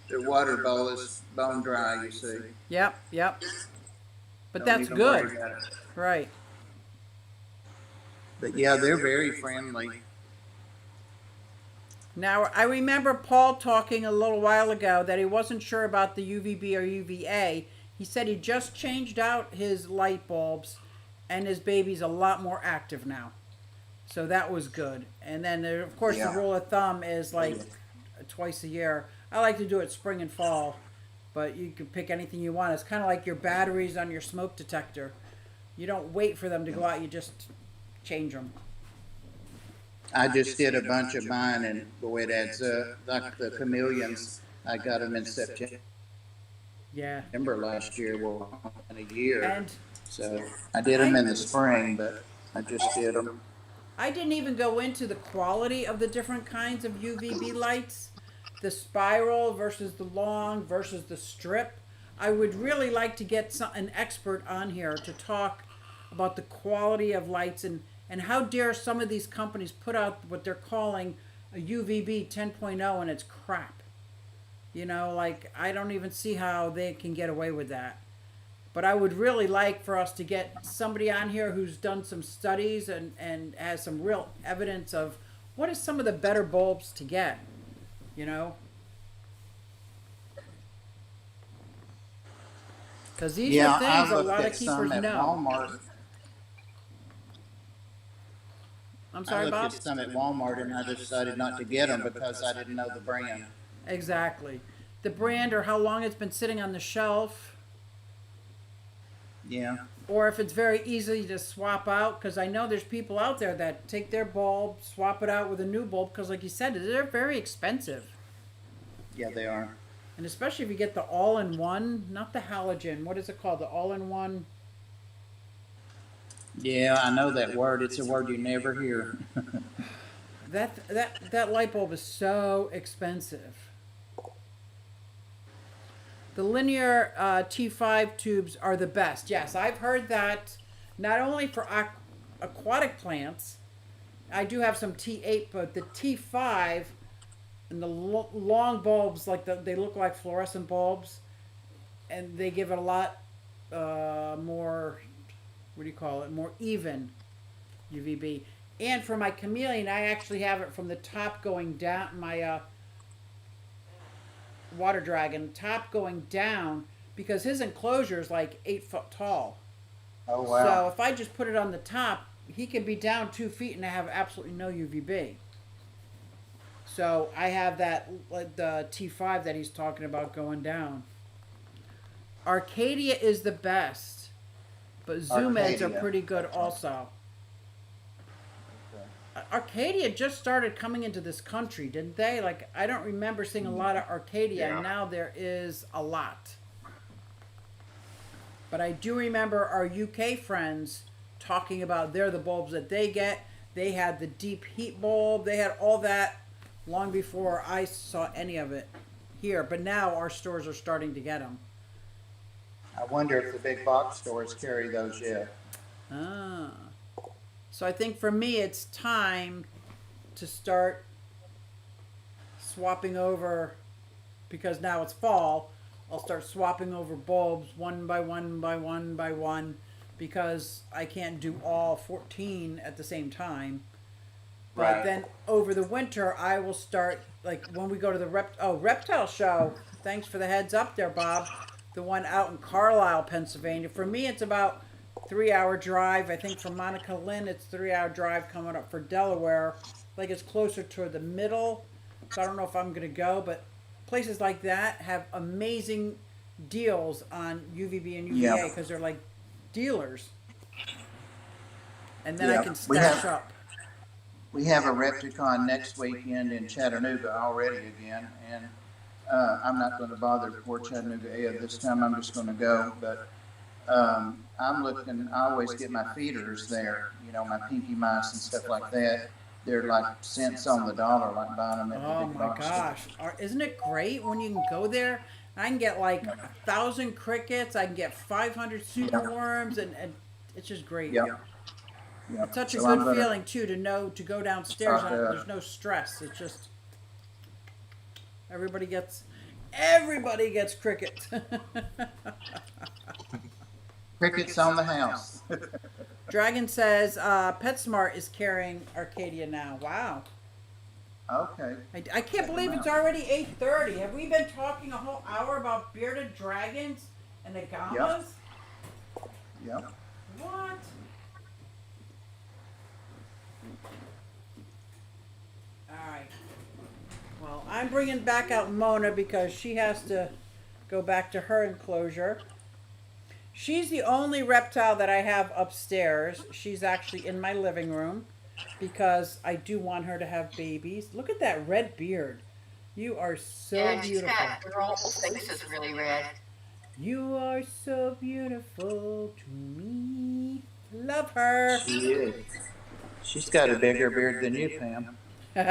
Their water bowl is bone dry, you see. Yep, yep. But Don't that's even worry good. about it. Right. But yeah, they're very friendly. Now, I remember Paul talking a little while ago that he wasn't sure about the UVB or UVA. He said he just changed out his light bulbs and his baby's a lot more active now. So that was good. And then, of course, Yeah. the rule of thumb is like twice a year. I like to do it spring and fall, but you can pick anything you want. It's kind of like your batteries on your smoke detector. You don't wait for them to go out, you just change them. I just did a bunch of mine, and boy, it adds up. Like the chameleons, I got them in September Yeah. last year. Well, in a year. And So I did them in the spring, but I just did them. I didn't even go into the quality of the different kinds of UVB lights, the spiral versus the long versus the strip. I would really like to get an expert on here to talk about the quality of lights and how dare some of these companies put out what they're calling a UVB 10.0 and it's crap. You know, like I don't even see how they can get away with that. But I would really like for us to get somebody on here who's done some studies and has some real evidence of what is some of the better bulbs to get, you know? Because these Yeah, are things I a looked lot of at some keepers at know. Walmart. I'm I sorry, looked Bob? at some at Walmart, and I decided not to get them because I didn't know the brand. Exactly. The brand or how long it's been sitting on the shelf. Yeah. Or if it's very easy to swap out, because I know there's people out there that take their bulb, swap it out with a new bulb, because like you said, they're very expensive. Yeah, they are. And especially if you get the all-in-one, not the halogen, what is it called? The all-in-one. Yeah, I know that word. It's a word you never hear. That light bulb is so expensive. The linear T5 tubes are the best. Yes, I've heard that not only for aquatic plants. I do have some T8, but the T5 and the long bulbs, like they look like fluorescent bulbs, and they give it a lot more. What do you call it? More even UVB. And for my chameleon, I actually have it from the top going down. My water dragon top going down because his enclosure is like 8 foot tall. Oh So wow. if I just put it on the top, he can be down 2 feet and I have absolutely no UVB. So I have that like the T5 that he's talking about going down. Arcadia is the best, but Zoom Eds are Arcadia. pretty good That's right. also. Okay. Arcadia just started coming into this country, didn't they? Like I don't remember seeing a lot of Arcadia, Yeah. and now there is a lot. But I do remember our UK friends talking about they're the bulbs that they get. They had the deep heat bulb. They had all that long before I saw any of it here. But now our stores are starting to get them. I wonder if the big box stores carry those yet. Ah. So I think for me it's time to start swapping over because now it's fall. I'll start swapping over bulbs one by one by one by one because I can't do all 14 at the same time. But Right. then over the winter, I will start like when we go to the reptile show. Thanks for the heads up there, Bob. The one out in Carlisle, Pennsylvania. For me, it's about 3 hour drive. I think from Monica Lynn, it's 3 hour drive coming up for Delaware. Like it's closer to the middle, so I don't know if I'm gonna go. But places like that have amazing deals on UVB and Yeah. UVA because they're like dealers, and then I Yeah. can We stash have up. we have a Repticon next weekend in Chattanooga already again, and I'm not going to bother poor Chattanooga Ed this time. I'm just going to go, but I'm looking. I always get my feeders there. You know, my pinky mice and stuff like that. They're like cents on the dollar, like buying them at the Oh big my box store. gosh. Isn't it great when you can go there? I can get like Yeah. 1,000 crickets, I can get 500 super Yeah. worms, and it's just great. Yeah. Yeah. It's such a So I'm good gonna feeling too to know to go downstairs. stock There's no stress. It's just everybody gets crickets. crickets on the house. Dragon says PetSmart is carrying Arcadia now. Wow. Okay. I can't believe it's already 8:30. Have we been talking a whole hour about bearded dragons and agamas? Yep. What? Alright. Well, I'm bringing back out Mona because she has to go back to her enclosure. She's the only reptile that I have upstairs. She's actually in my living room because I do want her to have babies. Look at that red beard. You are so Yeah, she's beautiful. got her whole face is really red. You are so beautiful to me. Love her. She is. She's got a bigger beard than you, Pam. Oh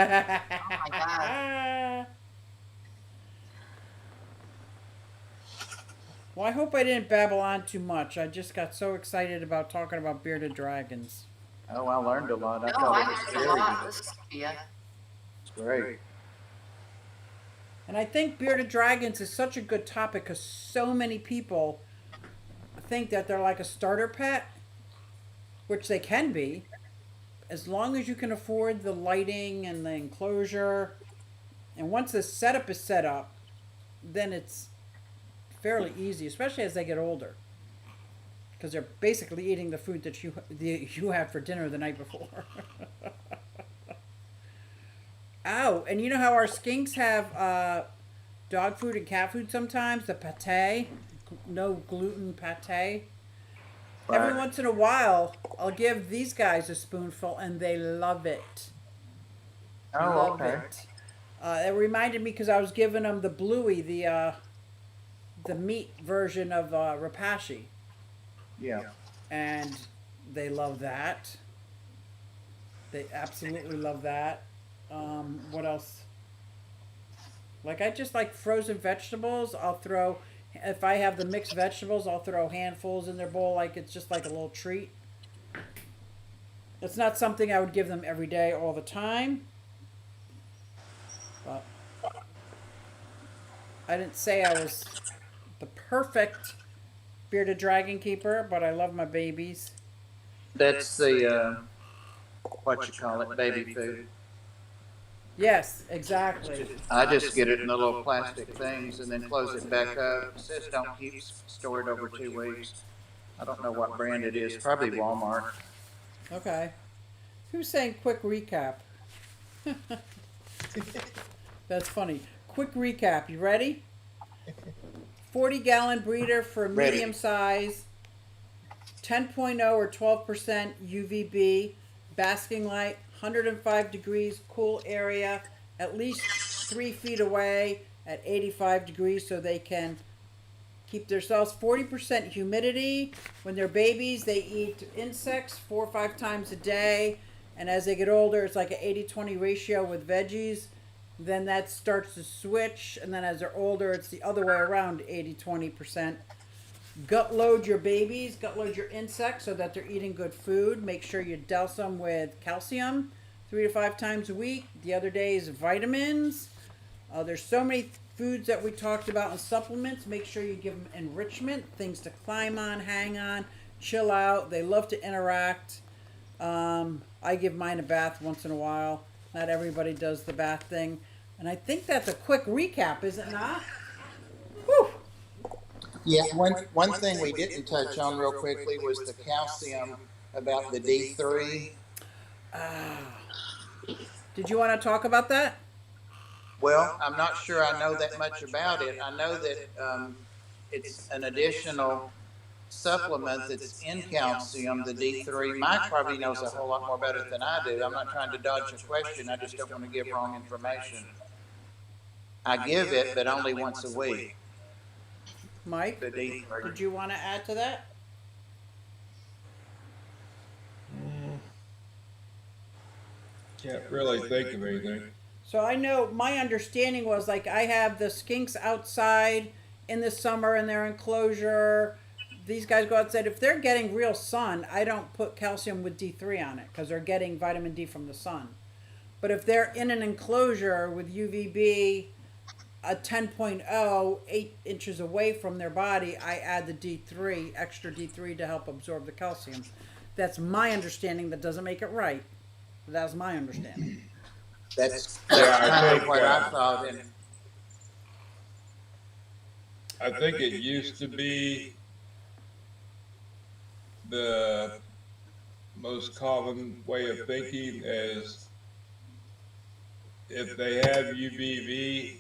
my God. Well, I hope I didn't babble on too much. I just got so excited about talking about bearded dragons. Oh, I learned a lot. I No, thought I it was learned a lot scary. listening to you. It's great. And I think bearded dragons is such a good topic because so many people think that they're like a starter pet, which they can be, as long as you can afford the lighting and the enclosure. And once the setup is set up, then it's fairly easy, especially as they get older, because they're basically eating the food that you had for dinner the night before. Ow! And you know how our skinks have dog food and cat food sometimes? The pate, no gluten pate. Every Right. once in a while, I'll give these guys a spoonful, and they love it. Oh, Love okay. it. It reminded me because I was giving them the bluey, the meat version of rapashi, Yeah. and they love that. They absolutely love that. What else? Like I just like frozen vegetables. I'll throw if I have the mixed vegetables, I'll throw handfuls in their bowl like it's just like a little treat. It's not something I would give them every day all the time, but I didn't say I was the perfect bearded dragon keeper, but I love my babies. That's the what you call it, baby food. Yes, exactly. I just get it in the little plastic things and then close it back up. It says don't keep stored over 2 weeks. I don't know what brand it is. Probably Walmart. Okay. Who's saying quick recap? That's funny. Quick recap. You ready? 40-gallon breeder for Ready. medium size, 10.0 or 12% UVB, basking light, 105 degrees, cool area, at least 3 feet away at 85 degrees so they can keep their cells. 40% humidity. When they're babies, they eat insects 4 or 5 times a day. And as they get older, it's like an 80-20 ratio with veggies. Then that starts to switch. And then as they're older, it's the other way around, 80-20%. Gut load your babies, gut load your insects so that they're eating good food. Make sure you douse them with calcium 3 to 5 times a week. The other day is vitamins. There's so many foods that we talked about in supplements. Make sure you give them enrichment, things to climb on, hang on, chill out. They love to interact. I give mine a bath once in a while. Not everybody does the bath thing. And I think that's a quick recap, is it not? Whew. Yeah, one thing we didn't touch on real quickly was the calcium about the D3. Did you want to talk about that? Well, I'm not sure I know that much about it. I know that it's an additional supplement that's in calcium, the D3. Mike probably knows a whole lot more about it than I do. I'm not trying to dodge a question. I just don't want to give wrong information. I give it, but only once a week. Mike, The D3. did you want to add to that? Can't really think of anything. So I know my understanding was like I have the skinks outside in the summer in their enclosure. These guys go outside. If they're getting real sun, I don't put calcium with D3 on it because they're getting vitamin D from the sun. But if they're in an enclosure with UVB a 10.0, 8 inches away from their body, I add the D3, extra D3 to help absorb the calcium. That's my understanding. That doesn't make it right. But that's my understanding. That's Yeah, I kind of think, what I thought. And I think it used to be the most common way of thinking is if they have UVB,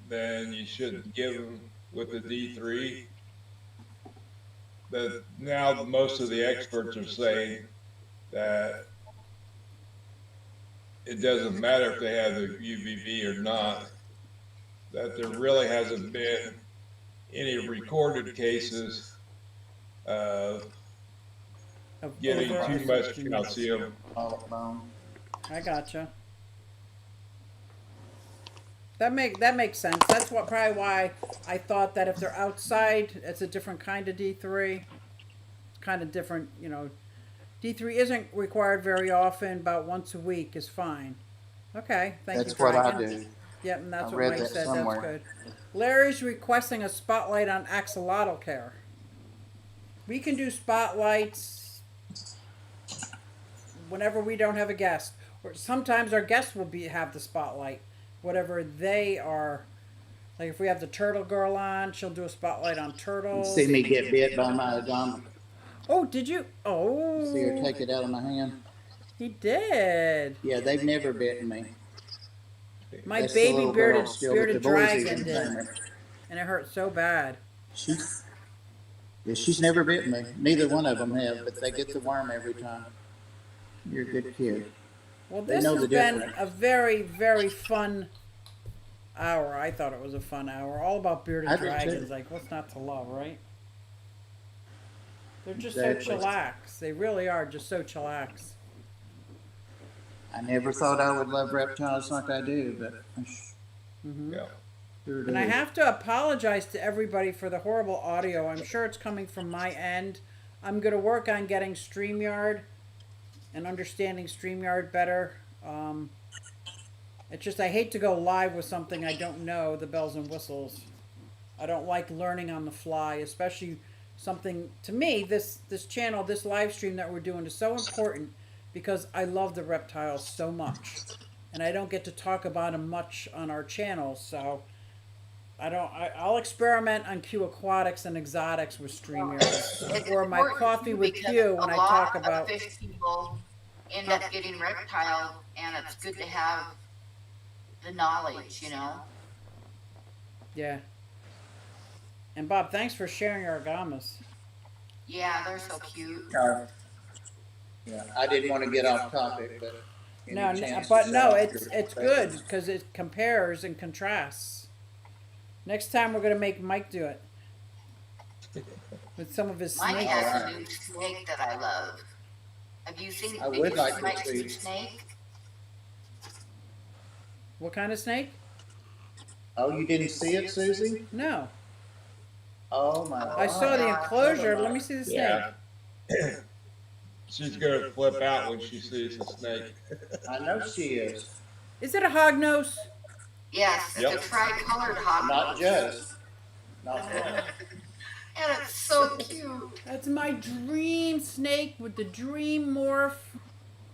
then you shouldn't give them with the D3. But now most of the experts are saying that it doesn't matter if they have the UVB or not, that there really hasn't been any recorded cases of Of getting over- too much calcium. all bone. I gotcha. That makes sense. That's what probably why I thought that if they're outside, it's a different kind of D3. Kind of different, you know. D3 isn't required very often. About once a week is fine. Okay, thank you. That's what I Dragon. do. Yep, and that's I what read Mike that said. somewhere. That's good. Larry's requesting a spotlight on axolotl care. We can do spotlights whenever we don't have a guest, or sometimes our guests will have the spotlight, whatever they are. Like if we have the turtle girl on, she'll do a spotlight on turtles. See me get bit by my Adama. Oh, did you? Oh, See her take it out of my hand. he did. Yeah, they've never bitten me. My That's the baby little girl bearded, still, but the boys dragon even did, tame her. and it hurt so bad. She, Yeah, she's never bitten me. Neither one of them have, but they get the worm every time. You're a good kid. Well, They this know has the been difference. a very, very fun hour. I thought it was a fun hour. All about bearded I did dragons. too. Like, what's not to love, right? They're just so Exactly. chillax. They really are just so chillax. I never thought I would love reptiles like I do, but I Hmm. Yeah. sure And I do. have to apologize to everybody for the horrible audio. I'm sure it's coming from my end. I'm going to work on getting StreamYard and understanding StreamYard better. It's just I hate to go live with something I don't know, the bells and whistles. I don't like learning on the fly, especially something to me. This channel, this live stream that we're doing is so important because I love the reptiles so much, and I don't get to talk about them much on our channel. So I don't. I'll experiment on Q Aquatics and exotics with StreamYard, It's or my important coffee too with because Q a when I lot talk of about. fish people end up getting reptile, and it's good to have the knowledge, you know. Yeah. And Bob, thanks for sharing your agamas. Yeah, they're so cute. Yeah, I didn't want to get off topic, but any No, chance to but no, show off it's your it's good specimens? because it compares and contrasts. Next time we're gonna make Mike do it with some of his Mike snakes. All has a right. new snake that I love. Have you seen? I Did would you like see to Mike's new see. snake? What kind of snake? Oh, you didn't see it, Susie? No, Oh my I Oh saw the gosh. gosh. What enclosure. am Let I? me see the snake. Yeah. She's gonna flip out when she sees the snake. I know she is. Is it a hognose? Yes, it's a Yep. tri-colored Not hognose. just. Not just. Oh, And it's so cute. that's my dream snake with the dream morph.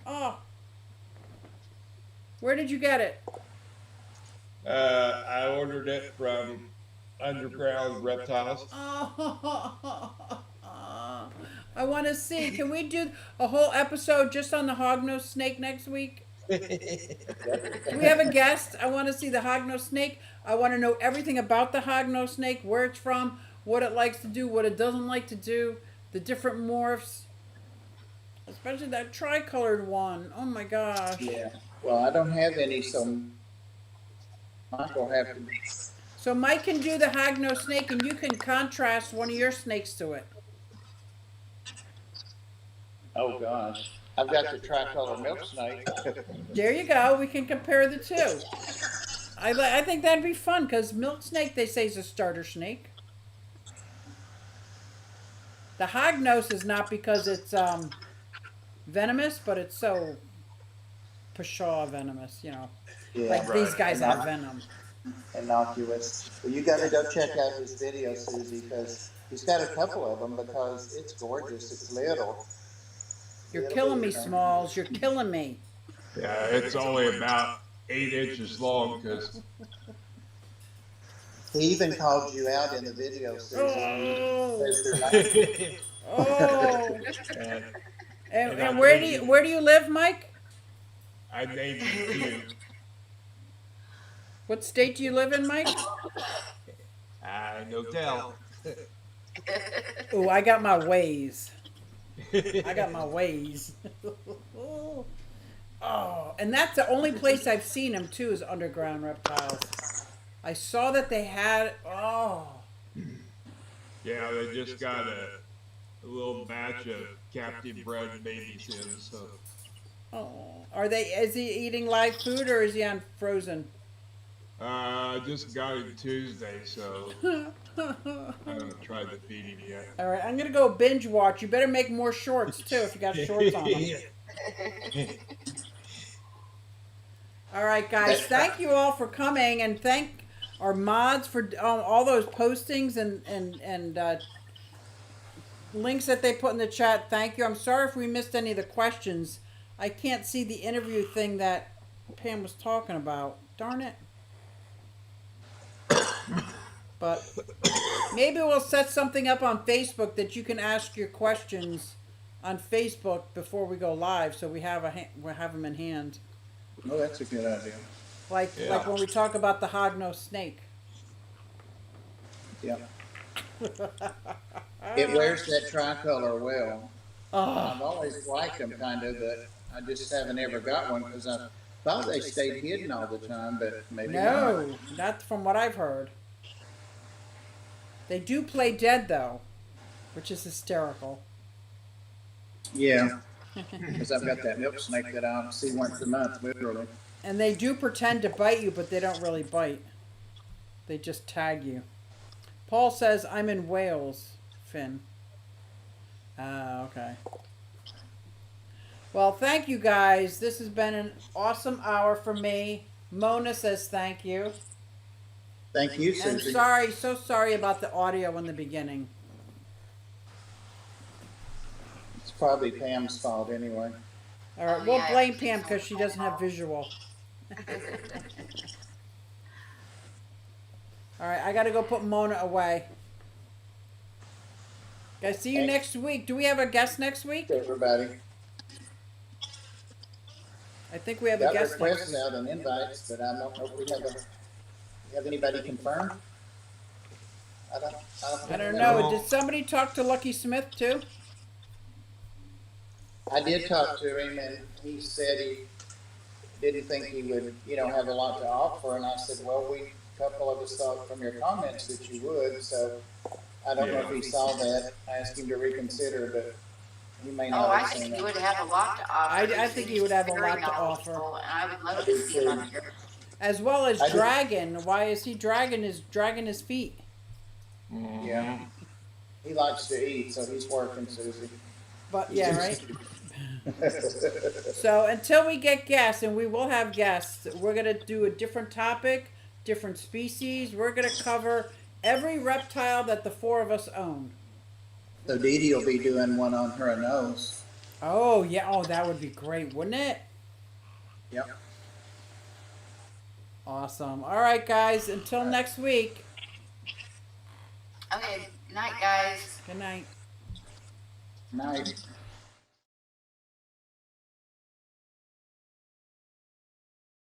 Oh, where did you get it? I ordered it from Underground Reptiles. Oh, I want to see. Can we do a whole episode just on the hognose snake next week? Do we have a guest? I want to see the hognose snake. I want to know everything about the hognose snake, where it's from, what it likes to do, what it doesn't like to do, the different morphs, especially that tricolored one. Oh my gosh. Yeah. Well, I don't have any, so Mike will have to be. So Mike can do the hognose snake, and you can contrast one of your snakes to it. Oh gosh. I've got the tricolor milk snake. There you go. We can compare the two. I think that'd be fun because milk snake they say is a starter snake. The hognose is not because it's venomous, but it's so pshaw venomous, you know. Yeah. Like these Right. guys have venom. Innocuous. Well, you got to go check out his video, Susie, because he's got a couple of them because it's gorgeous. It's little. You're killing me, Smalls. You're killing me. Yeah, it's only about 8 inches long because He even called you out in the video, Susie. Oh, Says oh. and, And I where do you live, Mike? I named it too. What state do you live in, Mike? I no tell. Oh, I got my ways. I got my ways. Oh, and that's the only place I've seen them too is Underground Reptiles. I saw that they had. Oh, Yeah, they just got a little batch of captive bred babies in, so oh, are they? Is he eating live food or is he on frozen? I just got him Tuesday, so I haven't tried to feed him yet. All right, I'm gonna go binge watch. You better make more shorts too if you got shorts on them. All right, guys. Thank you all for coming, and thank our mods for all those postings and links that they put in the chat. Thank you. I'm sorry if we missed any of the questions. I can't see the interview thing that Pam was talking about. Darn it. But maybe we'll set something up on Facebook that you can ask your questions on Facebook before we go live, so we have we have them in hand. Oh, that's a good idea. Like Yeah. when we talk about the hognose snake. Yeah. It wears that tricolor well. Oh, I've always liked them, kind of, but I just haven't ever got one because I thought they stayed hidden all the time, but maybe not. no, not from what I've heard. They do play dead though, which is hysterical. Yeah, because I've got that milk snake that I see once a month, literally. And they do pretend to bite you, but they don't really bite. They just tag you. Paul says, I'm in Wales, Finn. Ah, okay. Well, thank you guys. This has been an awesome hour for me. Mona says thank you. Thank you, And Susie. sorry, so sorry about the audio in the beginning. It's probably Pam's fault anyway. All right, Oh, we'll yeah, blame she's Pam so because she doesn't have visual. All right, I got to go put Mona away. Guys, see you Thanks. next week. Do we have a guest next week? Everybody. I think we have a Got guest requests next. out and invites, but I don't know if we have anybody confirmed. I don't No. know. Did somebody talk to Lucky Smith too? I did talk to him, and he said he didn't think he would, have a lot to offer. And I said, well, a couple of us thought from your comments that you would. So I don't know if he saw that. I asked him to reconsider, but he may Oh, not I have seen think he it. would have a lot to offer. I think he would have a Very lot to offer. knowledgeable, and I would love to see him up here. As well as I did- Dragon. Why is he dragging his feet? Yeah. He likes to eat, so he's working, Susie. But yeah, right. So until we get guests, and we will have guests, we're gonna do a different topic, different species. We're gonna cover every reptile that the four of us own. So Dee Dee will be doing one on her nose. Oh yeah. Oh, that would be great, wouldn't it? Yep. Awesome. All right, guys. Until next week. Okay, good night, guys. Good night. Night.